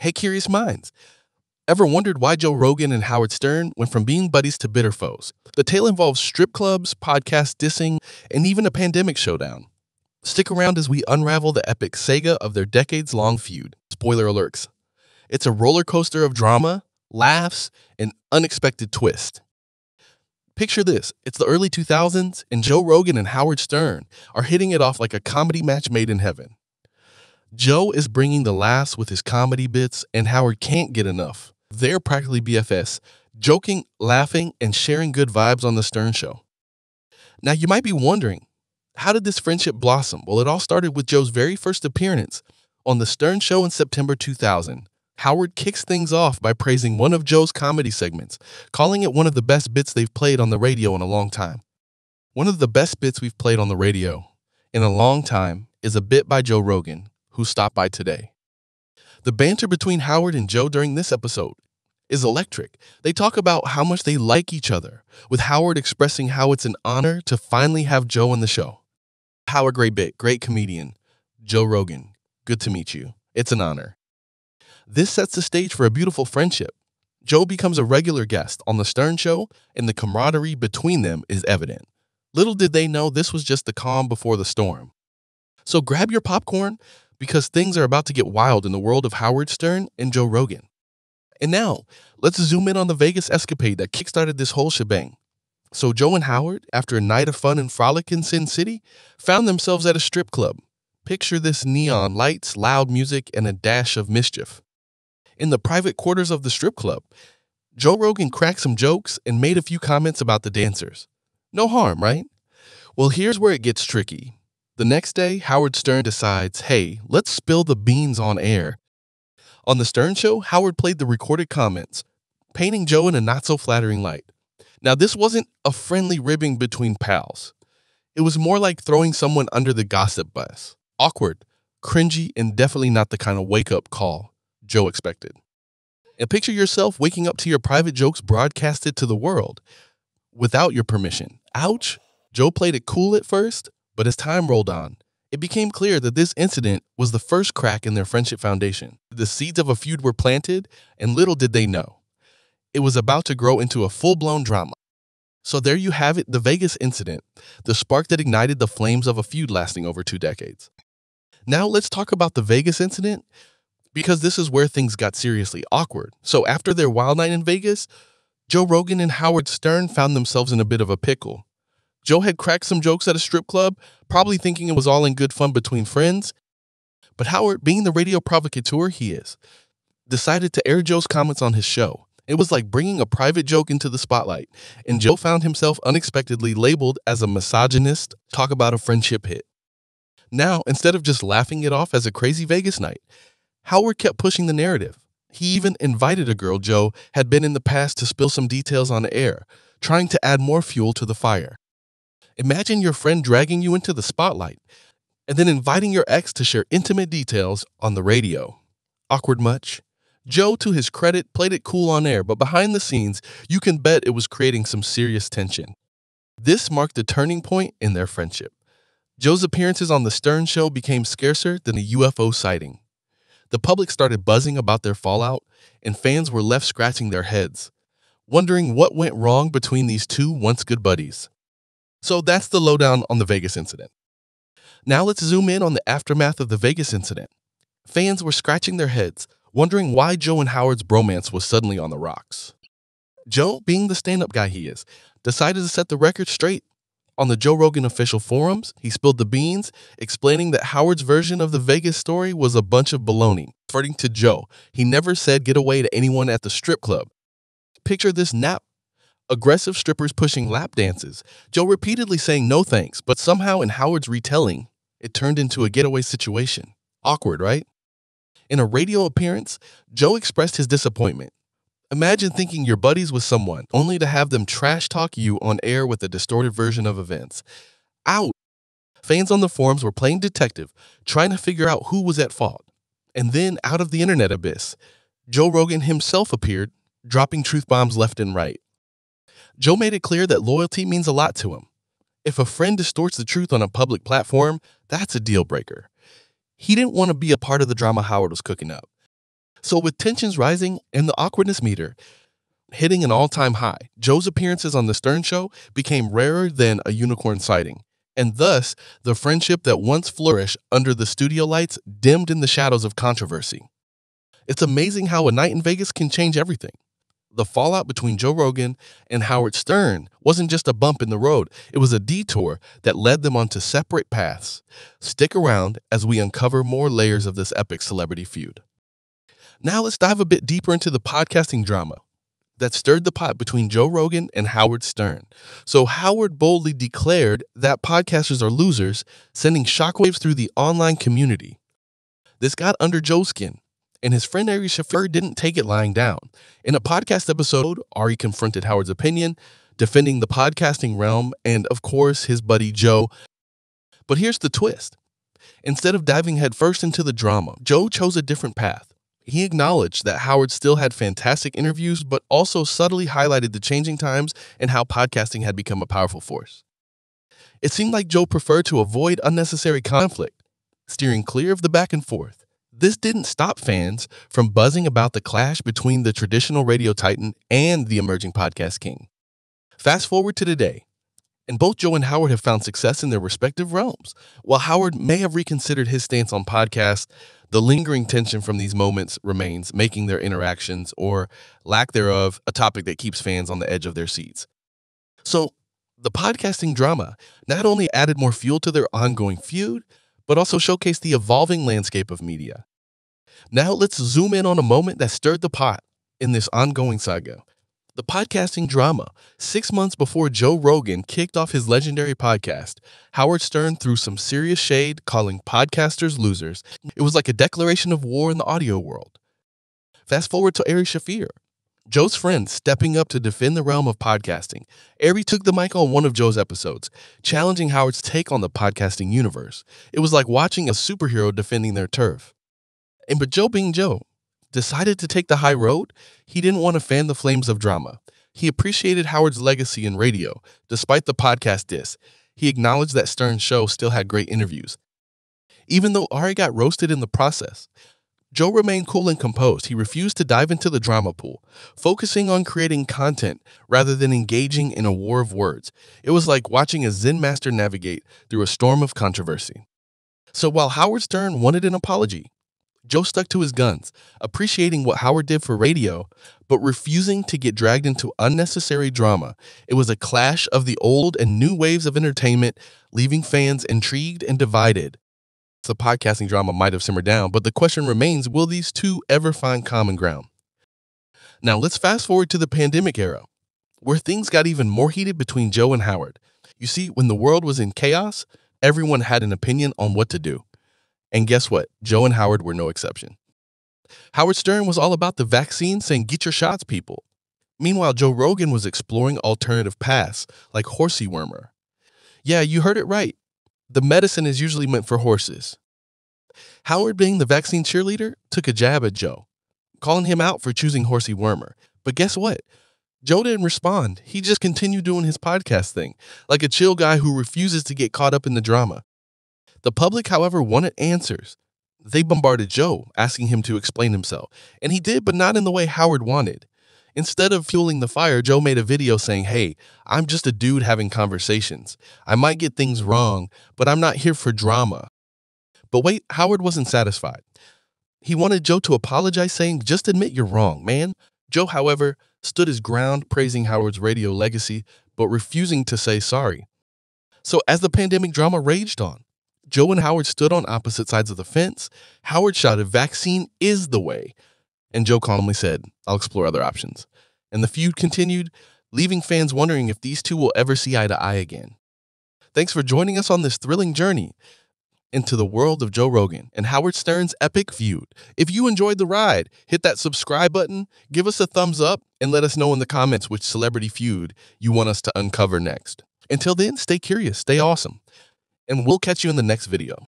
Hey, curious minds, ever wondered why Joe Rogan and Howard Stern went from being buddies to bitter foes? The tale involves strip clubs, podcast dissing, and even a pandemic showdown. Stick around as we unravel the epic saga of their decades-long feud. Spoiler alerts. It's a roller coaster of drama, laughs, and unexpected twists. Picture this, it's the early 2000s, and Joe Rogan and Howard Stern are hitting it off like a comedy match made in heaven. Joe is bringing the laughs with his comedy bits, and Howard can't get enough. They're practically BFS, joking, laughing, and sharing good vibes on The Stern Show. Now, you might be wondering, how did this friendship blossom? Well, it all started with Joe's very first appearance on The Stern Show in September 2000. Howard kicks things off by praising one of Joe's comedy segments, calling it one of the best bits they've played on the radio in a long time. One of the best bits we've played on the radio in a long time is a bit by Joe Rogan, who stopped by today. The banter between Howard and Joe during this episode is electric. They talk about how much they like each other, with Howard expressing how it's an honor to finally have Joe on the show. Howard, great bit, great comedian. Joe Rogan, good to meet you. It's an honor. This sets the stage for a beautiful friendship. Joe becomes a regular guest on The Stern Show, and the camaraderie between them is evident. Little did they know this was just the calm before the storm. So grab your popcorn, because things are about to get wild in the world of Howard Stern and Joe Rogan. And now, let's zoom in on the Vegas escapade that kickstarted this whole shebang. So Joe and Howard, after a night of fun and frolic in Sin City, found themselves at a strip club. Picture this: neon lights, loud music, and a dash of mischief. In the private quarters of the strip club, Joe Rogan cracked some jokes and made a few comments about the dancers. No harm, right? Well, here's where it gets tricky. The next day, Howard Stern decides, hey, let's spill the beans on air. On The Stern Show, Howard played the recorded comments, painting Joe in a not-so-flattering light. Now, this wasn't a friendly ribbing between pals. It was more like throwing someone under the gossip bus. Awkward, cringy, and definitely not the kind of wake-up call Joe expected. And picture yourself waking up to your private jokes broadcasted to the world without your permission. Ouch! Joe played it cool at first, but as time rolled on, it became clear that this incident was the first crack in their friendship foundation. The seeds of a feud were planted, and little did they know, it was about to grow into a full-blown drama. So there you have it, the Vegas incident, the spark that ignited the flames of a feud lasting over 2 decades. Now let's talk about the Vegas incident, because this is where things got seriously awkward. So after their wild night in Vegas, Joe Rogan and Howard Stern found themselves in a bit of a pickle. Joe had cracked some jokes at a strip club, probably thinking it was all in good fun between friends. But Howard, being the radio provocateur he is, decided to air Joe's comments on his show. It was like bringing a private joke into the spotlight, and Joe found himself unexpectedly labeled as a misogynist. Talk about a friendship hit. Now, instead of just laughing it off as a crazy Vegas night, Howard kept pushing the narrative. He even invited a girl Joe had been in the past to spill some details on the air, trying to add more fuel to the fire. Imagine your friend dragging you into the spotlight and then inviting your ex to share intimate details on the radio. Awkward much? Joe, to his credit, played it cool on air, but behind the scenes, you can bet it was creating some serious tension. This marked a turning point in their friendship. Joe's appearances on The Stern Show became scarcer than a UFO sighting. The public started buzzing about their fallout, and fans were left scratching their heads, wondering what went wrong between these two once good buddies. So that's the lowdown on the Vegas incident. Now let's zoom in on the aftermath of the Vegas incident. Fans were scratching their heads, wondering why Joe and Howard's bromance was suddenly on the rocks. Joe, being the stand-up guy he is, decided to set the record straight. On the Joe Rogan official forums, he spilled the beans, explaining that Howard's version of the Vegas story was a bunch of baloney. Referring to Joe, he never said get away to anyone at the strip club. Picture this nap. Aggressive strippers pushing lap dances, Joe repeatedly saying no thanks, but somehow in Howard's retelling, it turned into a getaway situation. Awkward, right? In a radio appearance, Joe expressed his disappointment. Imagine thinking you're buddies with someone, only to have them trash talk you on air with a distorted version of events. Out! Fans on the forums were playing detective, trying to figure out who was at fault. And then, out of the internet abyss, Joe Rogan himself appeared, dropping truth bombs left and right. Joe made it clear that loyalty means a lot to him. If a friend distorts the truth on a public platform, that's a deal breaker. He didn't want to be a part of the drama Howard was cooking up. So with tensions rising and the awkwardness meter hitting an all-time high, Joe's appearances on The Stern Show became rarer than a unicorn sighting. And thus, the friendship that once flourished under the studio lights dimmed in the shadows of controversy. It's amazing how a night in Vegas can change everything. The fallout between Joe Rogan and Howard Stern wasn't just a bump in the road, it was a detour that led them onto separate paths. Stick around as we uncover more layers of this epic celebrity feud. Now let's dive a bit deeper into the podcasting drama that stirred the pot between Joe Rogan and Howard Stern. So Howard boldly declared that podcasters are losers, sending shockwaves through the online community. This got under Joe's skin, and his friend Ari Shaffir didn't take it lying down. In a podcast episode, Ari confronted Howard's opinion, defending the podcasting realm and, of course, his buddy Joe. But here's the twist. Instead of diving headfirst into the drama, Joe chose a different path. He acknowledged that Howard still had fantastic interviews, but also subtly highlighted the changing times and how podcasting had become a powerful force. It seemed like Joe preferred to avoid unnecessary conflict, steering clear of the back and forth. This didn't stop fans from buzzing about the clash between the traditional radio titan and the emerging podcast king. Fast forward to today, and both Joe and Howard have found success in their respective realms. While Howard may have reconsidered his stance on podcasts, the lingering tension from these moments remains, making their interactions, or lack thereof, a topic that keeps fans on the edge of their seats. So, the podcasting drama not only added more fuel to their ongoing feud, but also showcased the evolving landscape of media. Now let's zoom in on a moment that stirred the pot in this ongoing saga. The podcasting drama. 6 months before Joe Rogan kicked off his legendary podcast, Howard Stern threw some serious shade, calling podcasters losers. It was like a declaration of war in the audio world. Fast forward to Ari Shaffir, Joe's friend, stepping up to defend the realm of podcasting. Ari took the mic on one of Joe's episodes, challenging Howard's take on the podcasting universe. It was like watching a superhero defending their turf. But Joe, being Joe, decided to take the high road. He didn't want to fan the flames of drama. He appreciated Howard's legacy in radio, despite the podcast diss. He acknowledged that Stern's show still had great interviews. Even though Ari got roasted in the process, Joe remained cool and composed. He refused to dive into the drama pool, focusing on creating content rather than engaging in a war of words. It was like watching a Zen master navigate through a storm of controversy. So while Howard Stern wanted an apology, Joe stuck to his guns, appreciating what Howard did for radio, but refusing to get dragged into unnecessary drama. It was a clash of the old and new waves of entertainment, leaving fans intrigued and divided. The podcasting drama might have simmered down, but the question remains, will these two ever find common ground? Now let's fast forward to the pandemic era, where things got even more heated between Joe and Howard. You see, when the world was in chaos, everyone had an opinion on what to do. And guess what? Joe and Howard were no exception. Howard Stern was all about the vaccine, saying, "Get your shots, people." Meanwhile, Joe Rogan was exploring alternative paths, like horsey wormer. Yeah, you heard it right. The medicine is usually meant for horses. Howard, being the vaccine cheerleader, took a jab at Joe, calling him out for choosing horsey wormer. But guess what? Joe didn't respond. He just continued doing his podcast thing, like a chill guy who refuses to get caught up in the drama. The public, however, wanted answers. They bombarded Joe, asking him to explain himself. And he did, but not in the way Howard wanted. Instead of fueling the fire, Joe made a video saying, "Hey, I'm just a dude having conversations. I might get things wrong, but I'm not here for drama." But wait, Howard wasn't satisfied. He wanted Joe to apologize, saying, "Just admit you're wrong, man." Joe, however, stood his ground, praising Howard's radio legacy, but refusing to say sorry. So as the pandemic drama raged on, Joe and Howard stood on opposite sides of the fence. Howard shouted, "Vaccine is the way." And Joe calmly said, "I'll explore other options." And the feud continued, leaving fans wondering if these two will ever see eye to eye again. Thanks for joining us on this thrilling journey into the world of Joe Rogan and Howard Stern's epic feud. If you enjoyed the ride, hit that subscribe button, give us a thumbs up, and let us know in the comments which celebrity feud you want us to uncover next. Until then, stay curious, stay awesome, and we'll catch you in the next video.